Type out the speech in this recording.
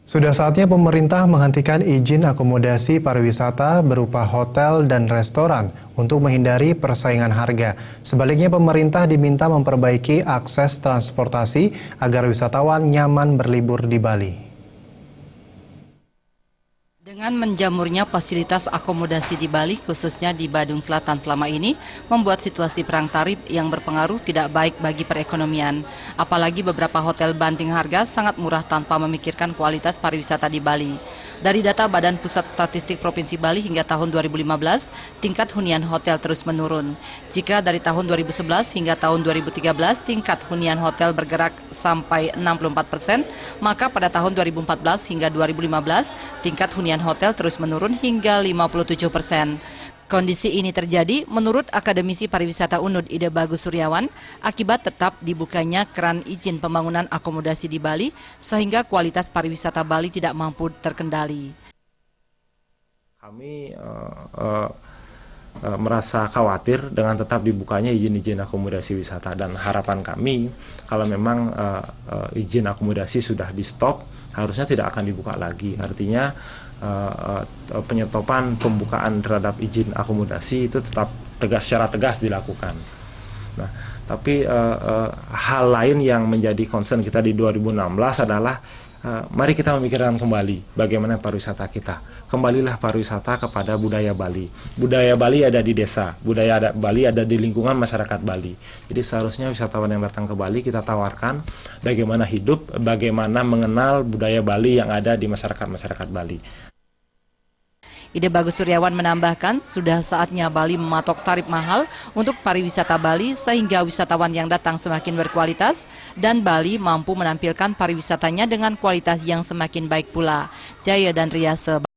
Sudah saatnya pemerintah menghentikan izin akomodasi pariwisata berupa hotel dan restoran untuk menghindari persaingan harga. Sebaliknya, pemerintah diminta memperbaiki akses transportasi agar wisatawan nyaman berlibur di Bali. Dengan menjamurnya fasilitas akomodasi di Bali, khususnya di Badung Selatan selama ini, membuat situasi perang tarif yang berpengaruh tidak baik bagi perekonomian. Apalagi beberapa hotel banting harga sangat murah tanpa memikirkan kualitas pariwisata di Bali. Dari data Badan Pusat Statistik Provinsi Bali hingga tahun 2015, tingkat hunian hotel terus menurun. Jika dari tahun 2011 hingga tahun 2013, tingkat hunian hotel bergerak sampai 64%, maka pada tahun 2014 hingga 2015, tingkat hunian hotel terus menurun hingga 57%. Kondisi ini terjadi menurut Akademisi Pariwisata UNUD Ide Bagus Suryawan akibat tetap dibukanya keran izin pembangunan akomodasi di Bali sehingga kualitas pariwisata Bali tidak mampu terkendali. Kami merasa khawatir dengan tetap dibukanya izin-izin akomodasi wisata, dan harapan kami kalau memang izin akomodasi sudah di stop, harusnya tidak akan dibuka lagi. Artinya penyetopan pembukaan terhadap izin akomodasi itu tetap secara tegas dilakukan. Nah, tapi hal lain yang menjadi concern kita di 2016 adalah mari kita memikirkan kembali bagaimana pariwisata kita. Kembalilah pariwisata kepada budaya Bali. Budaya Bali ada di desa, budaya Bali ada di lingkungan masyarakat Bali. Jadi seharusnya wisatawan yang datang ke Bali kita tawarkan bagaimana hidup, bagaimana mengenal budaya Bali yang ada di masyarakat Bali. Ide Bagus Suryawan menambahkan, sudah saatnya Bali mematok tarif mahal untuk pariwisata Bali sehingga wisatawan yang datang semakin berkualitas dan Bali mampu menampilkan pariwisatanya dengan kualitas yang semakin baik pula. Jaya dan Riase.